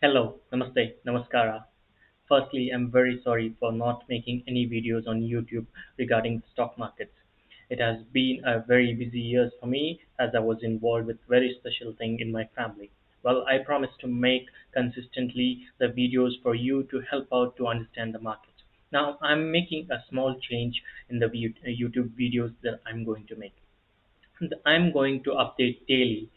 Hello, namaste, namaskara. Firstly, I'm very sorry for not making any videos on YouTube regarding the stock markets. It has been a very busy years for me as I was involved with very special thing in my family. Well, I promise to make consistently the videos for you to help out to understand the market. Now, I'm making a small change in the YouTube videos that I'm going to make. I'm going to update daily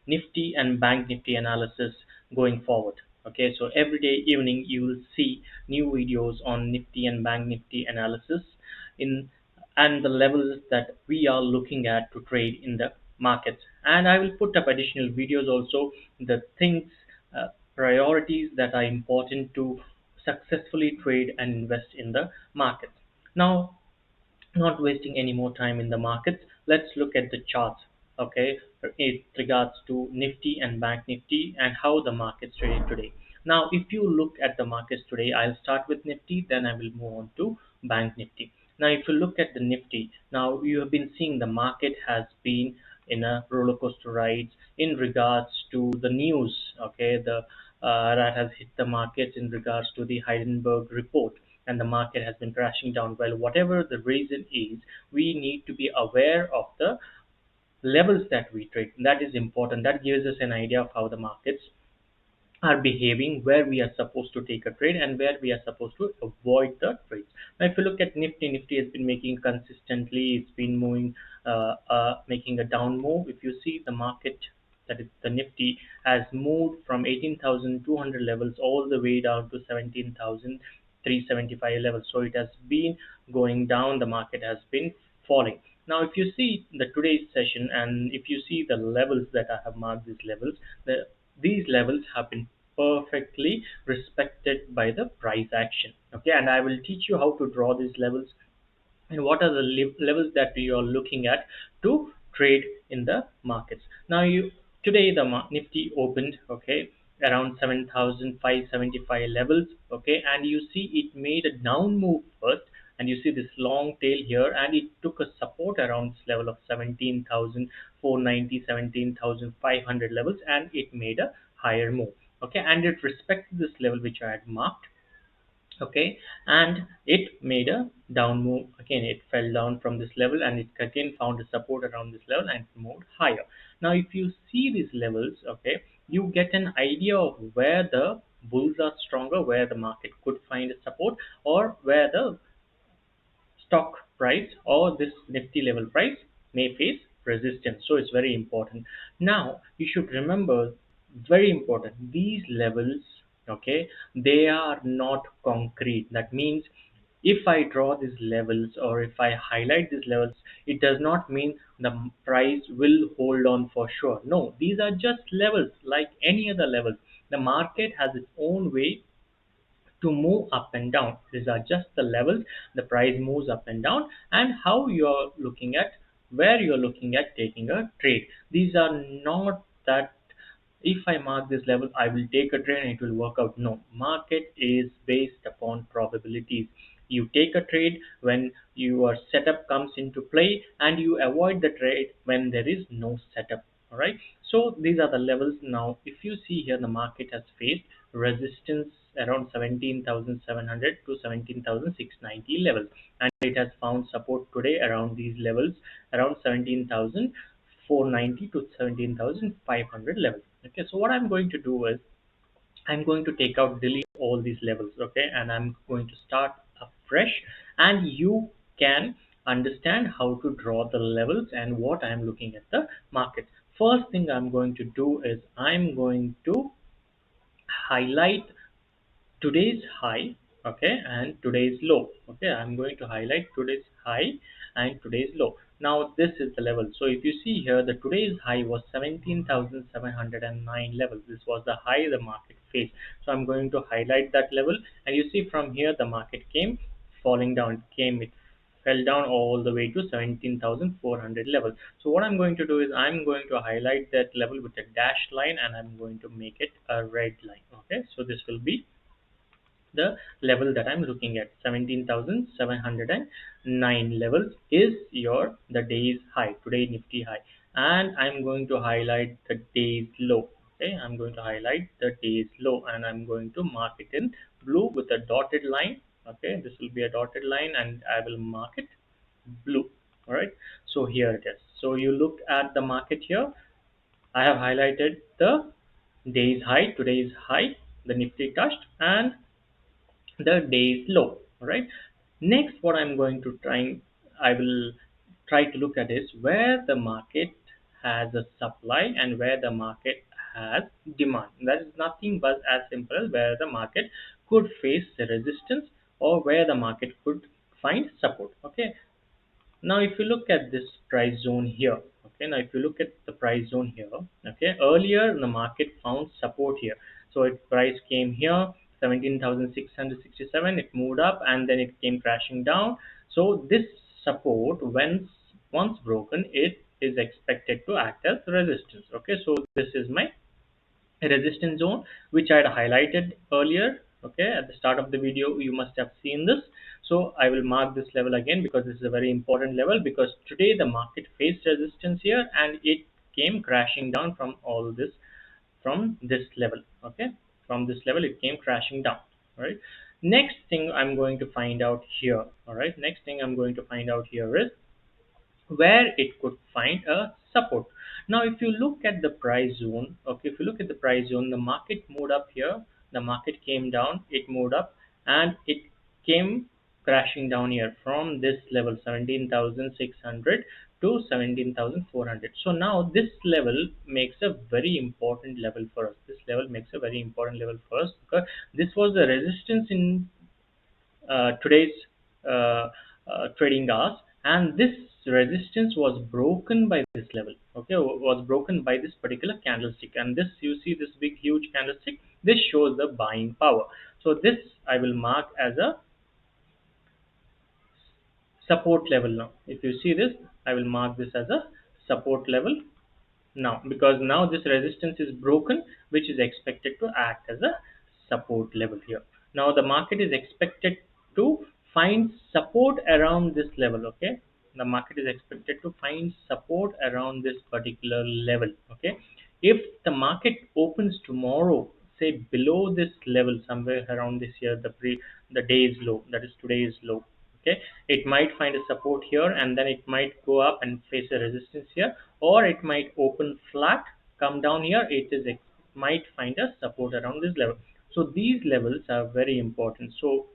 Nifty and Bank Nifty analysis going forward. Okay, so every day evening you will see new videos on Nifty and Bank Nifty analysis in and the levels that we are looking at to trade in the markets. And I will put up additional videos also, the things, priorities that are important to successfully trade and invest in the markets. Now, not wasting any more time in the markets, let's look at the charts. Okay, it regards to Nifty and Bank Nifty and how the markets traded today. Now, if you look at the markets today, I'll start with Nifty, then I will move on to Bank Nifty. Now, if you look at the Nifty, now you have been seeing the market has been in a roller coaster ride in regards to the news. Okay, the that has hit the markets in regards to the Heidenberg report, and the market has been crashing down. Well, whatever the reason is, we need to be aware of the levels that we trade. That is important. That gives us an idea of how the markets are behaving, where we are supposed to take a trade and where we are supposed to avoid the trades. Now, if you look at Nifty, Nifty has been making consistently, it's been moving, making a down move. If you see the market, that is the Nifty, has moved from 18,200 levels all the way down to 17,375 levels. So it has been going down, the market has been falling. Now, if you see the today's session and if you see the levels that I have marked, these levels, these levels have been perfectly respected by the price action. Okay, and I will teach you how to draw these levels and what are the levels that you are looking at to trade in the markets. Now, you today the Nifty opened, okay, around 7,575 levels, okay, and you see it made a down move first, and you see this long tail here, and it took a support around this level of 17,490, 17,500 levels, and it made a higher move. Okay, and it respected this level which I had marked. Okay, and it made a down move again. It fell down from this level and it again found a support around this level and moved higher. Now, if you see these levels, okay, you get an idea of where the bulls are stronger, where the market could find a support, or where the stock price or this Nifty level price may face resistance. So it's very important. Now, you should remember, very important, these levels, okay, they are not concrete. That means if I draw these levels or if I highlight these levels, it does not mean the price will hold on for sure. No, these are just levels like any other levels. The market has its own way to move up and down. These are just the levels. The price moves up and down, and how you're looking at, where you're looking at taking a trade. These are not that if I mark this level, I will take a trade and it will work out. No, market is based upon probabilities. You take a trade when your setup comes into play, and you avoid the trade when there is no setup. All right. So these are the levels. Now, if you see here, the market has faced resistance around 17,700 to 17,690 levels, and it has found support today around these levels, around 17,490 to 17,500 levels. Okay, so what I'm going to do is I'm going to take out, delete all these levels, okay, and I'm going to start afresh, and you can understand how to draw the levels and what I'm looking at the market. First thing I'm going to do is I'm going to highlight today's high, okay, and today's low. Okay, I'm going to highlight today's high and today's low. Now, this is the level. So if you see here, the today's high was 17,709 level. This was the high the market faced. So I'm going to highlight that level, and you see from here the market came falling down. It fell down all the way to 17,400 level. So what I'm going to do is I'm going to highlight that level with a dashed line, and I'm going to make it a red line. Okay, so this will be the level that I'm looking at. 17,709 levels is your the day's high, today Nifty high, and I'm going to highlight the day's low. Okay, I'm going to highlight the day's low and I'm going to mark it in blue with a dotted line. Okay, this will be a dotted line and I will mark it blue. All right, so here it is. So you look at the market here. I have highlighted the day's high, today's high, the Nifty touched, and the day's low. All right. Next, what I'm going to I will try to look at is where the market has a supply and where the market has demand. That is nothing but as simple as where the market could face the resistance or where the market could find support. Okay, now, if you look at this price zone here, okay, now if you look at the price zone here, okay, earlier the market found support here. So its price came here, 17,667, it moved up and then it came crashing down. So this support, once broken, it is expected to act as resistance. Okay, so this is my resistance zone which I had highlighted earlier. Okay, at the start of the video you must have seen this. So I will mark this level again because this is a very important level, because today the market faced resistance here and it came crashing down from all this, from this level. Okay, from this level it came crashing down. All right, next thing I'm going to find out here. All right, next thing I'm going to find out here is where it could find a support. Now, if you look at the price zone, okay, if you look at the price zone, the market moved up here, the market came down, it moved up, and it came crashing down here from this level 17,600 to 17,400. So now this level makes a very important level for us. This level makes a very important level for us because this was the resistance in today's uh, trading hours, and this resistance was broken by this level. Okay, was broken by this particular candlestick, and this, you see this big huge candlestick, this shows the buying power. So this I will mark as a support level. Now if you see this, I will mark this as a support level now, because now this resistance is broken, which is expected to act as a support level here. Now the market is expected to find support around this level. Okay, the market is expected to find support around this particular level. Okay, if the market opens tomorrow, say below this level, somewhere around this here, the day's low, that is today's low. Okay, it might find a support here and then it might go up and face a resistance here, or it might open flat, come down here, might find a support around this level. So these levels are very important. So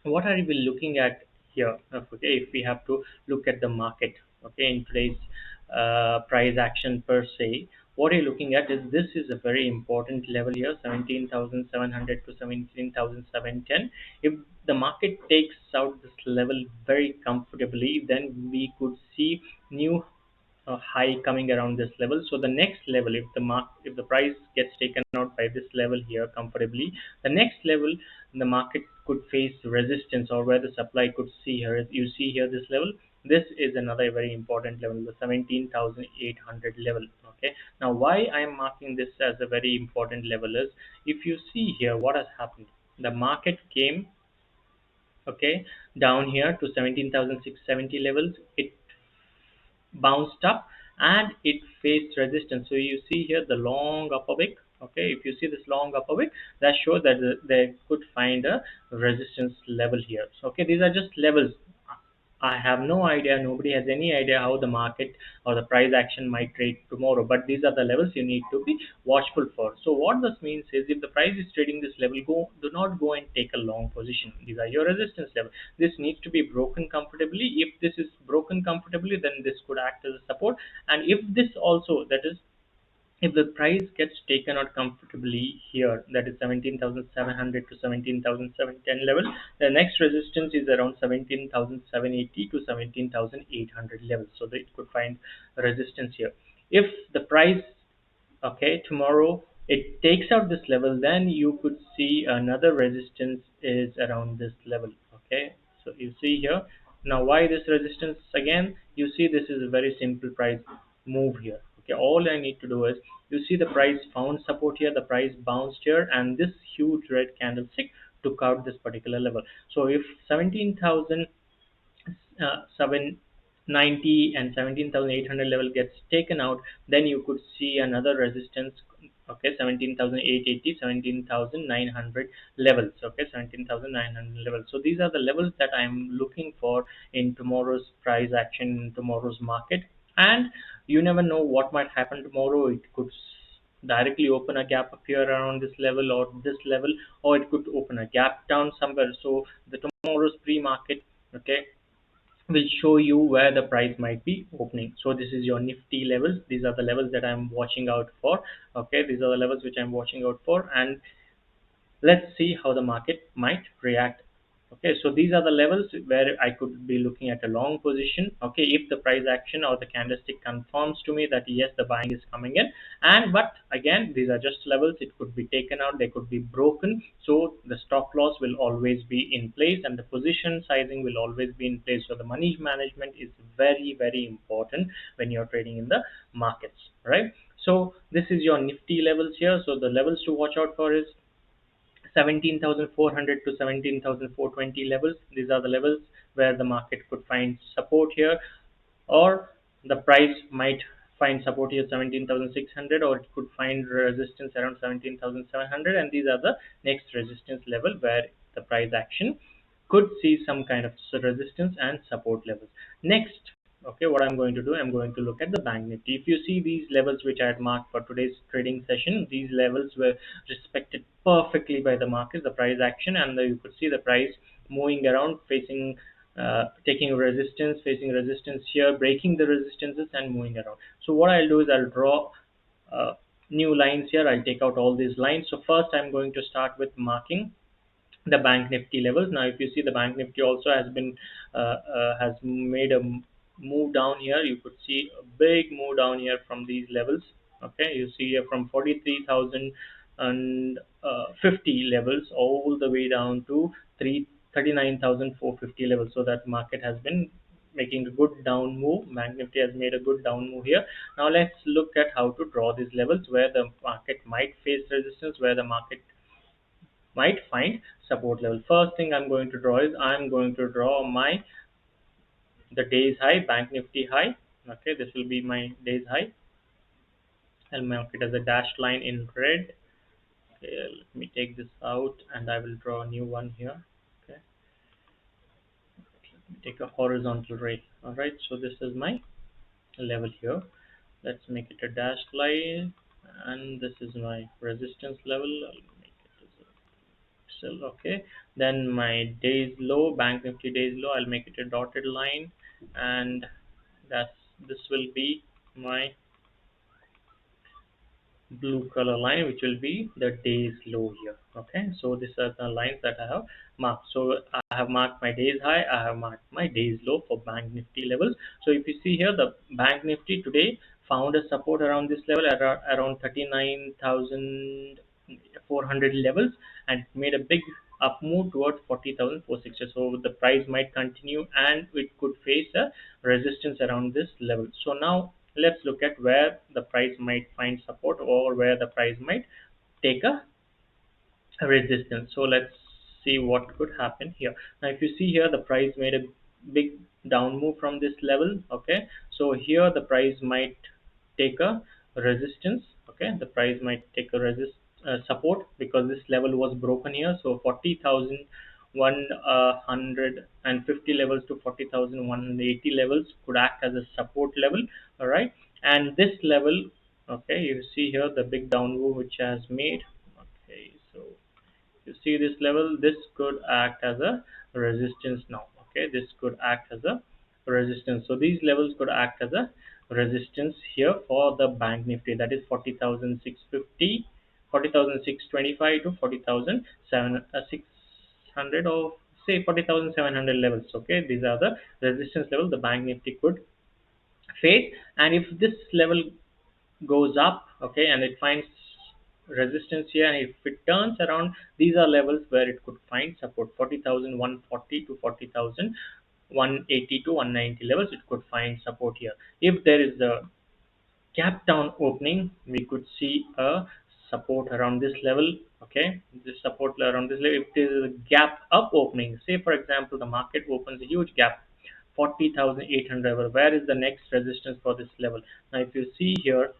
what are we looking at here? Okay, if we have to look at the market, okay, in today's price action per se, what are you looking at is, this is a very important level here, 17,700 to 17,710. If the market takes out this level very comfortably, then we could see new high coming around this level. So the next level, if the price gets taken out by this level here comfortably, the next level the market could face resistance, or where the supply could see here. You see here this level. This is another very important level, the 17,800 level. Okay. Now, why I am marking this as a very important level is, if you see here what has happened, the market came, okay, down here to 17,670 levels. It bounced up and it faced resistance. So you see here the long upper wick. Okay, if you see this long upper wick, that shows that they could find a resistance level here. So okay, these are just levels. I have no idea, nobody has any idea how the market or the price action might trade tomorrow, but these are the levels you need to be watchful for. So what this means is, if the price is trading this level, do not go and take a long position. These are your resistance level. This needs to be broken comfortably. If this is broken comfortably, then this could act as a support. And if this also, that is, if the price gets taken out comfortably here, that is 17,700 to 17,710 level, the next resistance is around 17,780 to 17,800 levels. So that it could find resistance here. If the price, okay, tomorrow it takes out this level, then you could see another resistance is around this level. Okay, so you see here. Now why this resistance again? You see this is a very simple price move here. Okay, all I need to do is, you see the price found support here, the price bounced here, and this huge red candlestick took out this particular level. So if 17,000 790 and 17,800 level gets taken out, then you could see another resistance Okay, 17,880, 17,900 levels. Okay, 17,900 levels. So these are the levels that I'm looking for in tomorrow's price action, in tomorrow's market. And you never know what might happen tomorrow. It could directly open a gap up here around this level or this level, or it could open a gap down somewhere. So the tomorrow's pre-market, okay, will show you where the price might be opening. So this is your Nifty levels. These are the levels that I'm watching out for. Okay, these are the levels which I'm watching out for, and let's see how the market might react. Okay, so these are the levels where I could be looking at a long position. Okay, if the price action or the candlestick confirms to me that yes, the buying is coming in. And but again, these are just levels. It could be taken out, they could be broken. So the stop loss will always be in place, and the position sizing will always be in place. So the money management is very, very important when you're trading in the markets, right? So this is your Nifty levels here. So the levels to watch out for is 17,400 to 17,420 levels. These are the levels where the market could find support here, or the price might find support here 17,600, or it could find resistance around 17,700, and these are the next resistance level where the price action could see some kind of resistance and support levels. Next, okay, what I'm going to do, I'm going to look at the bank nifty. If you see these levels which I had marked for today's trading session, these levels were respected perfectly by the market, the price action, and you could see the price moving around, facing taking resistance, facing resistance here, breaking the resistances and moving around. So what I'll do is I'll draw new lines here. I'll take out all these lines. So first I'm going to start with marking the bank nifty levels. Now if you see, the bank nifty also has been has made a move down here. You could see a big move down here from these levels. Okay, you see here from 43,000 and 50 levels all the way down to 39,450 levels. So that market has been making a good down move. Bank nifty has made a good down move here. Now let's look at how to draw these levels where the market might face resistance, where the market might find support level. First thing I'm going to draw is I'm going to draw my the day's high, bank nifty high. Okay, this will be my day's high. I'll mark it as a dashed line in red. Okay, let me take this out and I will draw a new one here. Okay, let me take a horizontal ray. All right, so this is my level here. Let's make it a dashed line, and this is my resistance level. I'll make it as a still okay. Then my days low, bank nifty days low, I'll make it a dotted line, and that's this will be my blue color line, which will be the days low here. Okay, so these are the lines that I have marked. So I have marked my days high, I have marked my days low for bank nifty levels. So if you see here, the bank nifty today found a support around this level at around 39,400 levels, and made a big up move towards 40,460. So the price might continue and it could face a resistance around this level. So now let's look at where the price might find support or where the price might take a resistance. So let's see what could happen here. Now if you see here, the price made a big down move from this level. Okay, so here the price might take a resistance. Okay, the price might take a support, because this level was broken here. So 40,150 levels to 40,180 levels could act as a support level. All right, and this level, okay, you see here the big down move which has made. Okay, so you see this level, this could act as a resistance now. Okay, this could act as a resistance. So these levels could act as a resistance here for the bank nifty, that is 40,650, 40,625 to 40,600, or say 40,700 levels. Okay, these are the resistance level the bank nifty could face. And if this level goes up, okay, and it finds resistance here, and if it turns around, these are levels where it could find support. 40,140 to 40,180 to 190 levels, it could find support here. If there is a gap down opening, we could see a support around this level. Okay, this support around this level. If there is a gap up opening, say for example the market opens a huge gap, 40,800 level, where is the next resistance for this level? Now if you see here,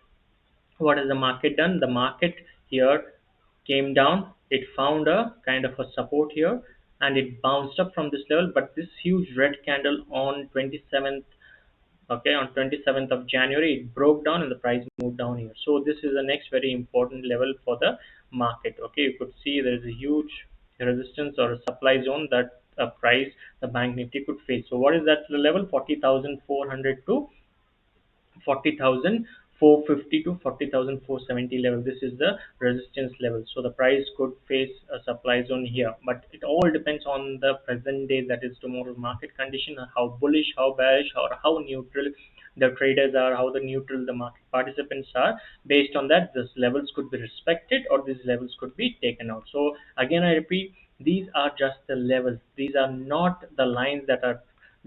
What has the market done? The market here came down, it found a kind of a support here, and it bounced up from this level, but this huge red candle on 27th, okay, on 27th of January, it broke down and the price moved down here. So this is the next very important level for the market. Okay, you could see there is a huge resistance or a supply zone that a price, the bank nifty, could face. So what is that level? 40,400 to 40,450 to 40,470 level. This is the resistance level. So the price could face a supply zone here, but it all depends on the present day, that is tomorrow market condition, how bullish, how bearish, or how neutral the traders are, how the neutral the market participants are. Based on that, these levels could be respected or these levels could be taken out. So again, I repeat, these are just the levels. These are not the lines that are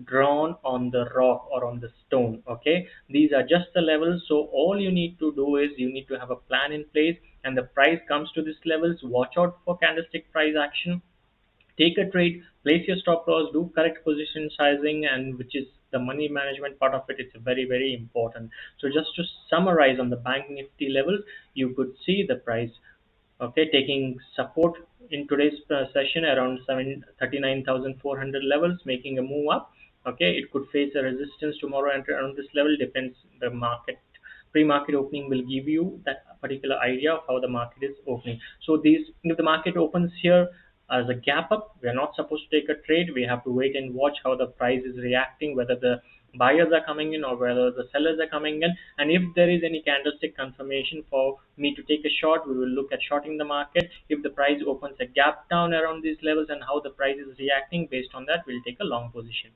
drawn on the rock or on the stone. Okay, these are just the levels. So all you need to do is you need to have a plan in place, and the price comes to these levels, watch out for candlestick price action, take a trade, place your stop loss, do correct position sizing, and which is the money management part of it. It's very, very important. So just to summarize, on the bank nifty levels, you could see the price, okay, taking support in today's session around 39,400 levels, making a move up. Okay, it could face a resistance tomorrow and around this level. Depends, the market pre-market opening will give you that particular idea of how the market is opening. So these, if the market opens here as a gap up, we are not supposed to take a trade. We have to wait and watch how the price is reacting, whether the buyers are coming in or whether the sellers are coming in. And if there is any candlestick confirmation for me to take a short, we will look at shorting the market. If the price opens a gap down around these levels and how the price is reacting, based on that, we'll take a long position.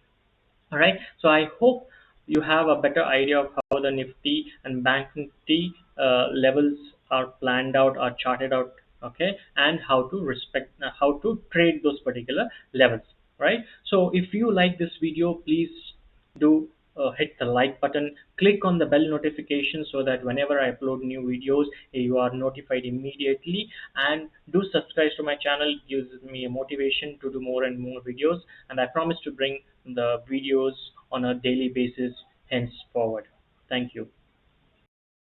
All right. So I hope you have a better idea of how the Nifty and Bank Nifty levels are planned out, are charted out, okay, and how to respect, how to trade those particular levels, right? So if you like this video, please do hit the like button, click on the bell notification so that whenever I upload new videos, you are notified immediately, and do subscribe to my channel. It gives me a motivation to do more and more videos, and I promise to bring the videos on a daily basis henceforward. Thank you.